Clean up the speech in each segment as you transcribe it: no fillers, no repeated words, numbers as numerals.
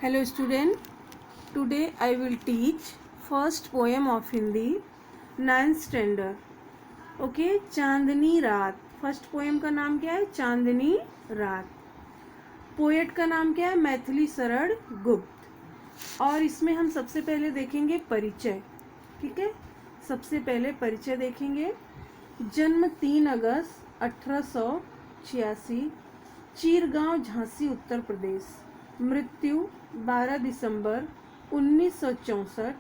Hello student, today I will teach first poem of Hindi 9th standard. Okay, चांदनी रात. First poem का नाम क्या है? चांदनी रात. पोएट का नाम क्या है? मैथिली शरण गुप्त. और इसमें हम सबसे पहले देखेंगे परिचय. ठीक है, सबसे पहले परिचय देखेंगे. जन्म 3 अगस्त 1886, चीरगांव, झांसी, उत्तर प्रदेश. मृत्यु 12 दिसंबर 1964.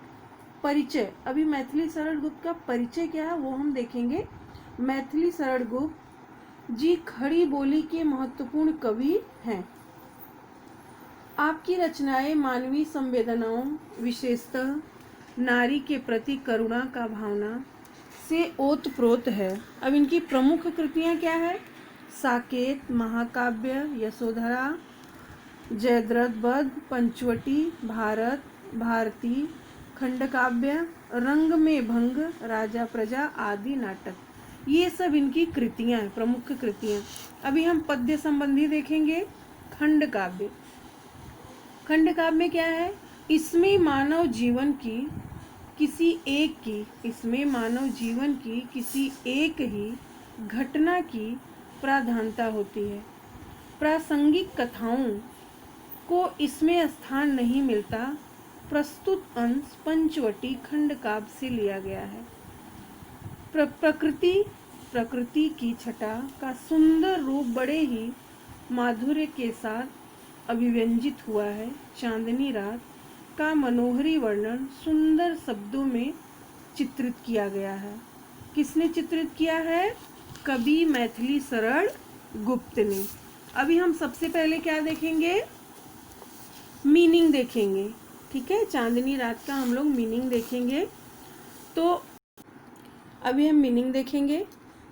परिचय, अभी मैथिली शरण गुप्त का परिचय क्या है वो हम देखेंगे. मैथिली शरण गुप्त जी खड़ी बोली के महत्वपूर्ण कवि हैं. आपकी रचनाएं मानवीय संवेदनाओं, विशेषतः नारी के प्रति करुणा का भावना से ओतप्रोत है. अब इनकी प्रमुख कृतियां क्या है? साकेत, महाकाव्य, यशोधरा, जयद्रथ वध, पंचवटी, भारत, भारती, खंडकाव्य, रंग में भंग, राजा प्रजा आदि नाटक. ये सब इनकी कृतियां हैं, प्रमुख कृतियां. अभी हम पद्य संबंधी देखेंगे. खंडकाव्य. खंडकाव्य में क्या है? इसमें मानव जीवन की किसी एक ही घटना की प्राधान्यता होती है. प्रासंगिक कथाओं को इसमें स्थान नहीं मिलता. प्रस्तुत अंश पंचवटी खंडकाव्य से लिया गया है. प्रकृति की छटा का सुंदर रूप बड़े ही माधुर्य के साथ अभिव्यंजित हुआ है. चांदनी रात का मनोहरी वर्णन सुंदर शब्दों में चित्रित किया गया है. किसने चित्रित किया है? कवि मैथिली शरण गुप्त ने. अभी हम सबसे पहले क्या देखेंगे? मीनिंग देखेंगे. ठीक है, चांदनी रात का हम लोग मीनिंग देखेंगे. तो अभी हम मीनिंग देखेंगे.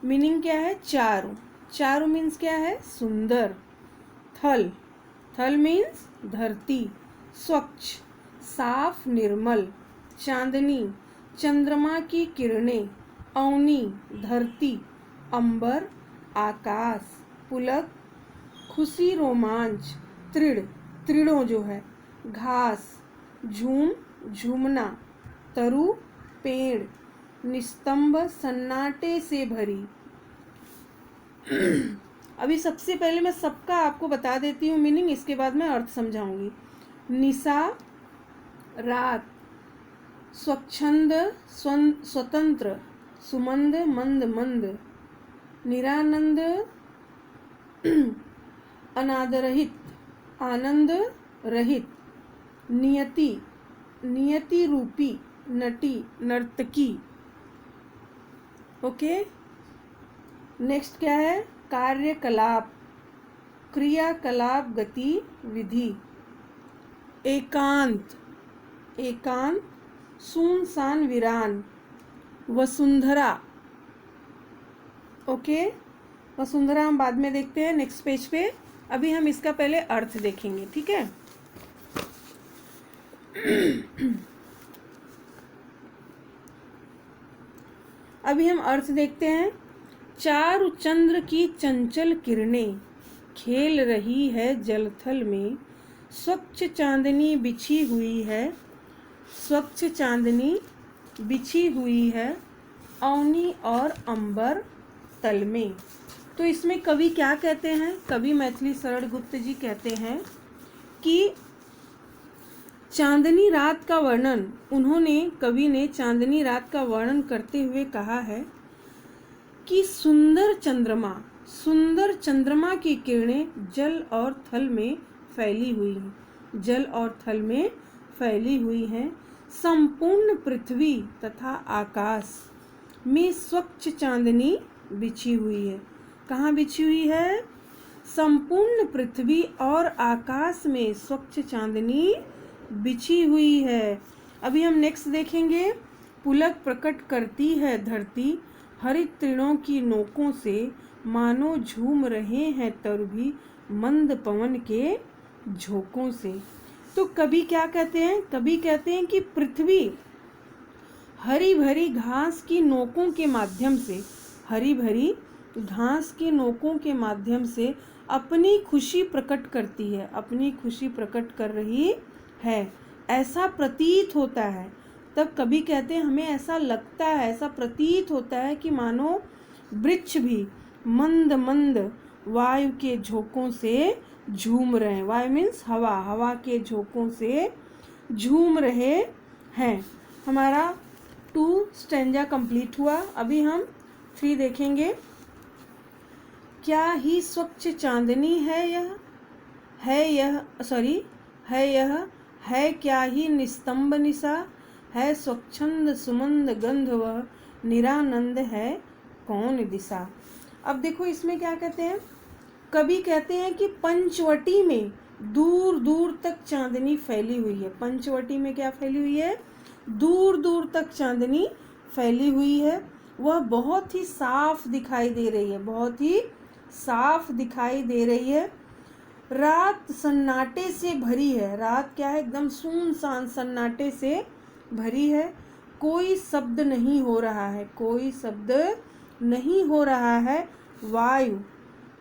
मीनिंग क्या है? चारों मीन्स क्या है? सुंदर. थल मीन्स धरती, स्वच्छ, साफ, निर्मल. चांदनी, चंद्रमा की किरणें. अवनी, धरती, अंबर, आकाश. पुलक, खुशी, रोमांच. तृणों जो है, घास. झूम, झूमना. तरु, पेड़. निस्तंभ, सन्नाटे से भरी. अभी सबसे पहले मैं सबका आपको बता देती हूँ मीनिंग, इसके बाद मैं अर्थ समझाऊंगी. निशा, रात. स्वच्छंद, स्वतंत्र. सुमंद, मंद. निरानंद, अनादरहित, आनंद रहित. नियति रूपी, नटी, नर्तकी. ओके, नेक्स्ट क्या है? कार्यकलाप, क्रियाकलाप, गतिविधि. एकांत, सुनसान, वीरान. वसुंधरा. ओके, वसुंधरा हम बाद में देखते हैं नेक्स्ट पेज पे. अभी हम इसका पहले अर्थ देखेंगे. ठीक है, अभी हम अर्थ देखते हैं. चारु चंद्र की चंचल किरणें खेल रही है जलथल में. स्वच्छ चांदनी बिछी हुई है अवनी और अंबर तल में. तो इसमें कवि क्या कहते हैं? कवि मैथिली शरण गुप्त जी कहते हैं कि चांदनी रात का वर्णन, कवि ने चांदनी रात का वर्णन करते हुए कहा है कि सुंदर चंद्रमा की किरणें जल और थल में फैली हुई हैं. संपूर्ण पृथ्वी तथा आकाश में स्वच्छ चांदनी बिछी हुई है. कहाँ बिछी हुई है? संपूर्ण पृथ्वी और आकाश में स्वच्छ चांदनी बिछी हुई है. अभी हम नेक्स्ट देखेंगे. पुलक प्रकट करती है धरती हरित तृणों की नोकों से. मानो झूम रहे हैं तरु भी मंद पवन के झोंकों से. तो कवि क्या कहते हैं? कवि कहते हैं कि पृथ्वी हरी भरी घास की नोकों के माध्यम से अपनी खुशी प्रकट कर रही है, ऐसा प्रतीत होता है। तब कभी कहते हैं हमें ऐसा लगता है, ऐसा प्रतीत होता है कि मानो वृक्ष भी मंद मंद वायु के झोंकों से झूम रहे हैं। वायु मीन्स हवा, हवा के झोंकों से झूम रहे हैं। हमारा 2 स्टैंजा कंप्लीट हुआ। अभी हम 3 देखेंगे। क्या ही स्वच्छ चांदनी है यह, है क्या ही निस्तंभ निशा, है स्वच्छंद सुमंद गंध वह, निरानंद है कौन दिशा। अब देखो इसमें क्या कहते हैं, कभी कहते हैं कि पंचवटी में दूर दूर तक चांदनी फैली हुई है। पंचवटी में क्या फैली हुई है, दूर दूर तक चांदनी फैली हुई है। वह बहुत ही साफ दिखाई दे रही है, बहुत ही साफ दिखाई दे रही है। रात सन्नाटे से भरी है, रात क्या है, एकदम सुनसान सन्नाटे से भरी है। कोई शब्द नहीं हो रहा है, कोई शब्द नहीं हो रहा है। वायु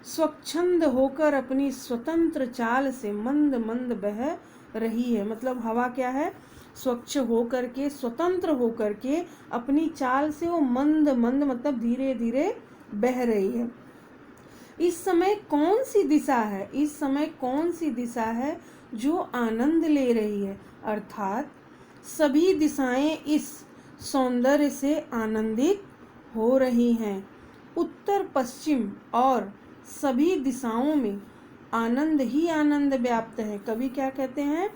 स्वच्छंद होकर अपनी स्वतंत्र चाल से मंद मंद बह रही है। मतलब हवा क्या है, स्वच्छ होकर के, स्वतंत्र होकर के अपनी चाल से वो मंद मंद मतलब धीरे धीरे बह रही है। इस समय कौन सी दिशा है, इस समय कौन सी दिशा है जो आनंद ले रही है, अर्थात सभी दिशाएं इस सौंदर्य से आनंदित हो रही हैं। उत्तर पश्चिम और सभी दिशाओं में आनंद ही आनंद व्याप्त है। कभी क्या कहते हैं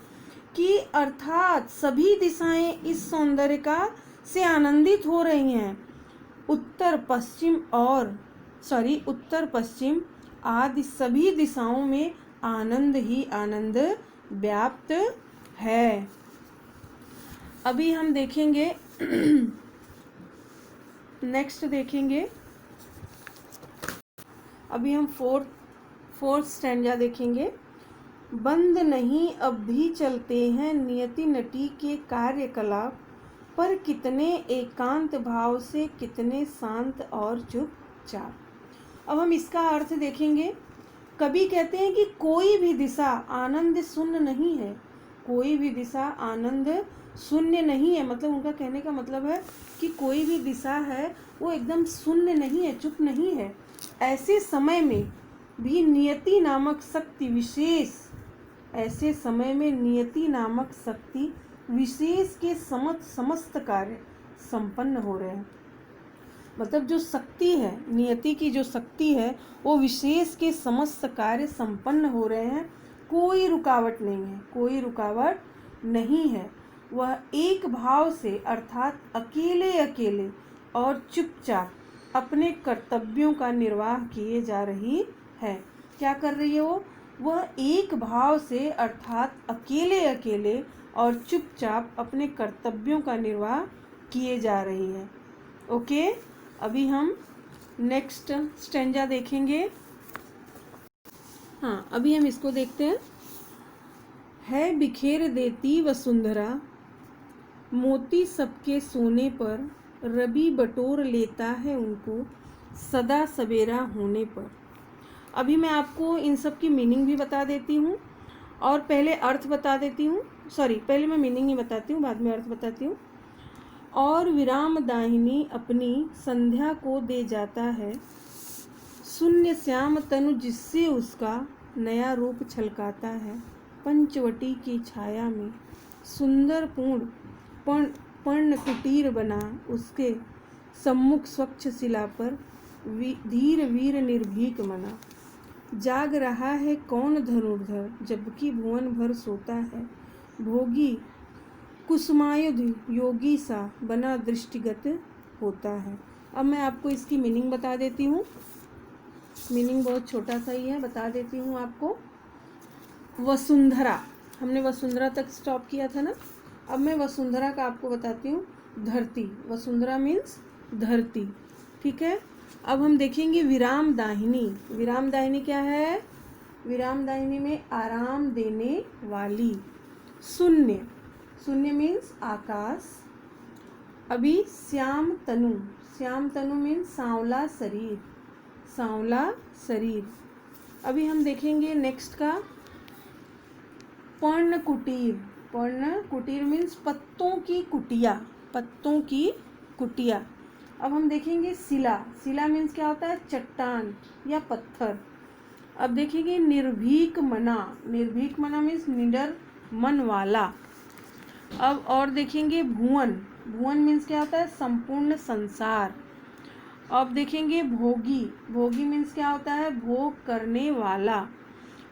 कि अर्थात सभी दिशाएं इस सौंदर्य का से आनंदित हो रही हैं। उत्तर पश्चिम आदि सभी दिशाओं में आनंद ही आनंद व्याप्त है। अभी हम देखेंगे नेक्स्ट देखेंगे। अभी हम फोर्थ स्टैंजा देखेंगे। बंद नहीं अब भी चलते हैं नियति नटी के कार्यकलाप, पर कितने एकांत भाव से, कितने शांत और चुपचाप। अब हम इसका अर्थ देखेंगे। कभी कहते हैं कि कोई भी दिशा आनंद शून्य नहीं है, कोई भी दिशा आनंद शून्य नहीं है। मतलब उनका कहने का मतलब है कि कोई भी दिशा है वो एकदम शून्य नहीं है, चुप नहीं है। ऐसे समय में भी नियति नामक शक्ति विशेष, ऐसे समय में नियति नामक शक्ति विशेष के समस्त कार्य संपन्न हो रहे हैं। मतलब जो शक्ति है, नियति की जो शक्ति है, वो विशेष के समस्त कार्य संपन्न हो रहे हैं। कोई रुकावट नहीं है, कोई रुकावट नहीं है। वह एक भाव से अर्थात अकेले अकेले और चुपचाप अपने कर्तव्यों का निर्वाह किए जा रही है। क्या कर रही है वो? वह एक भाव से अर्थात अकेले अकेले और चुपचाप अपने कर्तव्यों का निर्वाह किए जा रही है। ओके, अभी हम नेक्स्ट स्टैंजा देखेंगे। हाँ, अभी हम इसको देखते हैं। है बिखेर देती वसुंधरा, मोती सबके सोने पर, रवि बटोर लेता है उनको सदा सवेरा होने पर। अभी मैं आपको इन सब की मीनिंग भी बता देती हूँ और पहले अर्थ बता देती हूँ। पहले मैं मीनिंग ही बताती हूँ, बाद में अर्थ बताती हूँ। और विराम दाहिनी अपनी संध्या को दे जाता है, शून्य श्याम तनु जिससे उसका नया रूप छलकाता है। पंचवटी की छाया में सुंदर पर्ण कुटीर बना, उसके सम्मुख स्वच्छ शिला पर धीर वीर निर्भीक मना। जाग रहा है कौन धनुर्धर, जबकि भुवन भर सोता है। भोगी कुसुमायुध योगी सा बना दृष्टिगत होता है। अब मैं आपको इसकी मीनिंग बता देती हूँ। मीनिंग बहुत छोटा सा ही है, बता देती हूँ आपको। वसुंधरा, हमने वसुंधरा तक स्टॉप किया था ना। अब मैं वसुंधरा का आपको बताती हूँ। धरती, वसुंधरा मीन्स धरती, ठीक है। अब हम देखेंगे विराम दाहिनी। विराम दाहिनी क्या है? विराम दाहिनी में आराम देने वाली। शून्य, शून्य मीन्स आकाश। अभी श्याम तनु, श्याम तनु मीन्स सांवला शरीर, सांवला शरीर। अभी हम देखेंगे नेक्स्ट का पर्ण कुटीर। पर्ण कुटीर मीन्स पत्तों की कुटिया, पत्तों की कुटिया। अब हम देखेंगे शिला, शिला मीन्स क्या होता है, चट्टान या पत्थर। अब देखेंगे निर्भीक मना, निर्भीक मना मीन्स निडर मन वाला। अब और देखेंगे भुवन, भुवन मीन्स क्या होता है, संपूर्ण संसार। अब देखेंगे भोगी, भोगी मीन्स क्या होता है, भोग करने वाला।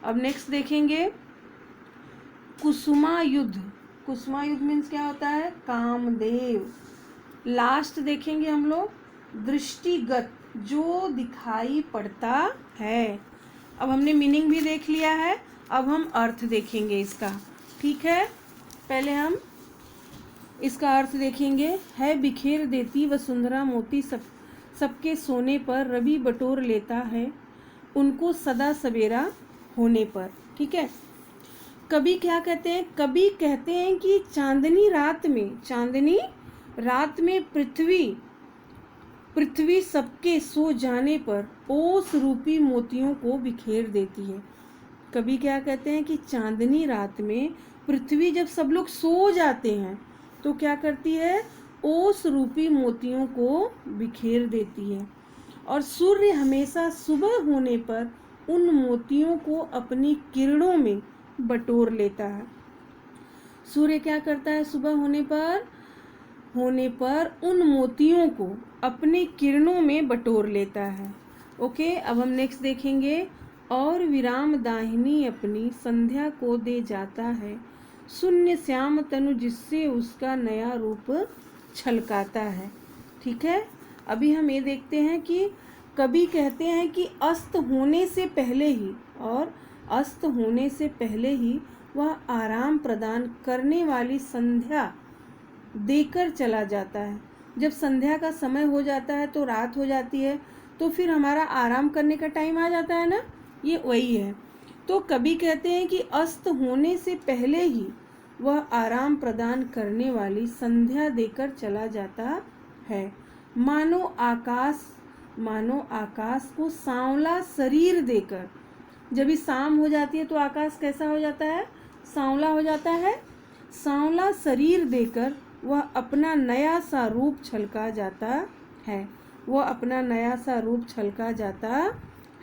अब नेक्स्ट देखेंगे कुसुमायुध, कुसुमायुध मीन्स क्या होता है, कामदेव। लास्ट देखेंगे हम लोग दृष्टिगत, जो दिखाई पड़ता है। अब हमने मीनिंग भी देख लिया है, अब हम अर्थ देखेंगे इसका, ठीक है। पहले हम इसका अर्थ देखेंगे। है बिखेर देती वसुंधरा मोती सबके सोने पर, रवि बटोर लेता है उनको सदा सवेरा होने पर, ठीक है। कभी क्या कहते हैं, कभी कहते हैं कि चांदनी रात में, चांदनी रात में पृथ्वी सबके सो जाने पर ओस रूपी मोतियों को बिखेर देती है। कभी क्या कहते हैं कि चांदनी रात में पृथ्वी जब सब लोग सो जाते हैं तो क्या करती है, ओस रूपी मोतियों को बिखेर देती है। और सूर्य हमेशा सुबह होने पर उन मोतियों को अपनी किरणों में बटोर लेता है। सूर्य क्या करता है, सुबह होने पर उन मोतियों को अपने किरणों में बटोर लेता है। ओके, अब हम नेक्स्ट देखेंगे। और विराम दाहिनी अपनी संध्या को दे जाता है, शून्य श्याम तनु जिससे उसका नया रूप छलकाता है, ठीक है। अभी हम ये देखते हैं कि कभी कहते हैं कि अस्त होने से पहले ही, और अस्त होने से पहले ही वह आराम प्रदान करने वाली संध्या देकर चला जाता है। जब संध्या का समय हो जाता है तो रात हो जाती है, तो फिर हमारा आराम करने का टाइम आ जाता है ना, ये वही है। तो कभी कहते हैं कि अस्त होने से पहले ही वह आराम प्रदान करने वाली संध्या देकर चला जाता है। मानो आकाश को सांवला शरीर देकर, जब भी शाम हो जाती है तो आकाश कैसा हो जाता है, सांवला हो जाता है। सांवला शरीर देकर वह अपना नया सा रूप छलका जाता है, वह अपना नया सा रूप छलका जाता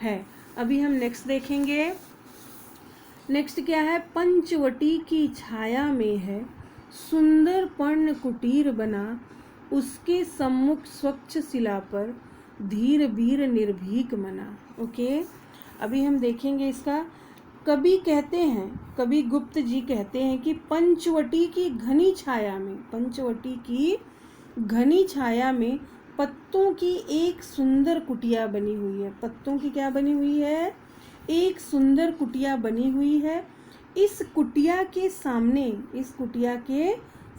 है। अभी हम नेक्स्ट देखेंगे। नेक्स्ट क्या है, पंचवटी की छाया में है सुंदर पर्ण कुटीर बना, उसके सम्मुख स्वच्छ शिला पर धीर वीर निर्भीक मना। ओके, अभी हम देखेंगे इसका। कभी कहते हैं, कभी गुप्त जी कहते हैं कि पंचवटी की घनी छाया में, पंचवटी की घनी छाया में पत्तों की एक सुंदर कुटिया बनी हुई है। पत्तों की क्या बनी हुई है, एक सुंदर कुटिया बनी हुई है। इस कुटिया के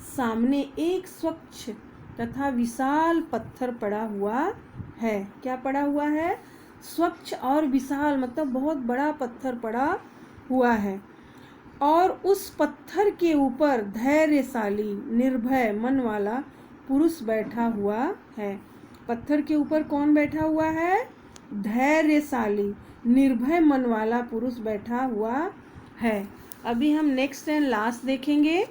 सामने एक स्वच्छ तथा विशाल पत्थर पड़ा हुआ है। क्या पड़ा हुआ है, स्वच्छ और विशाल, मतलब बहुत बड़ा पत्थर पड़ा हुआ है। और उस पत्थर के ऊपर धैर्यशाली निर्भय मन वाला पुरुष बैठा हुआ है। पत्थर के ऊपर कौन बैठा हुआ है, धैर्यशाली निर्भय मन वाला पुरुष बैठा हुआ है। अभी हम नेक्स्ट एंड लास्ट देखेंगे।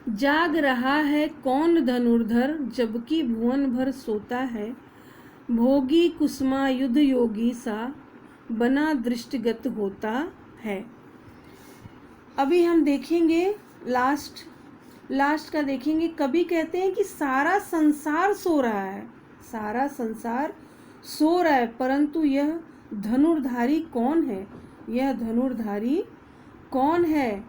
जाग रहा है कौन धनुर्धर, जबकि भुवन भर सोता है, भोगी कुसुमायुध योगी सा बना दृष्टिगत होता है। अभी हम देखेंगे लास्ट का देखेंगे। कभी कहते हैं कि सारा संसार सो रहा है, सारा संसार सो रहा है, परंतु यह धनुर्धारी कौन है, यह धनुर्धारी कौन है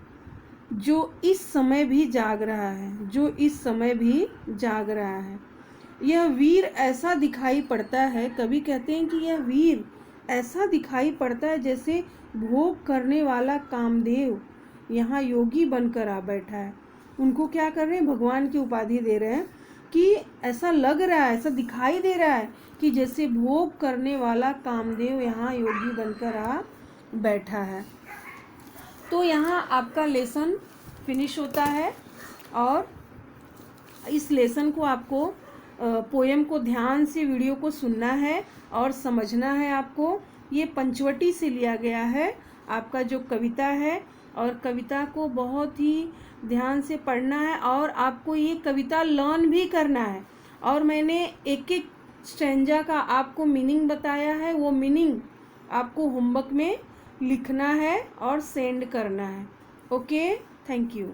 जो इस समय भी जाग रहा है, जो इस समय भी जाग रहा है। यह वीर ऐसा दिखाई पड़ता है, कभी कहते हैं कि यह वीर ऐसा दिखाई पड़ता है जैसे भोग करने वाला कामदेव यहाँ योगी बनकर आ बैठा है। उनको क्या कर रहे हैं, भगवान की उपाधि दे रहे हैं कि ऐसा लग रहा है, ऐसा दिखाई दे रहा है कि जैसे भोग करने वाला कामदेव यहाँ योगी बनकर आ बैठा है। तो यहाँ आपका लेसन फिनिश होता है, और इस लेसन को आपको पोएम को ध्यान से वीडियो को सुनना है और समझना है आपको। ये पंचवटी से लिया गया है। आपका जो कविता है और कविता को बहुत ही ध्यान से पढ़ना है और आपको ये कविता लर्न भी करना है। और मैंने एक एक स्टैंजा का आपको मीनिंग बताया है, वो मीनिंग आपको होमवर्क में लिखना है और सेंड करना है। Okay, thank you.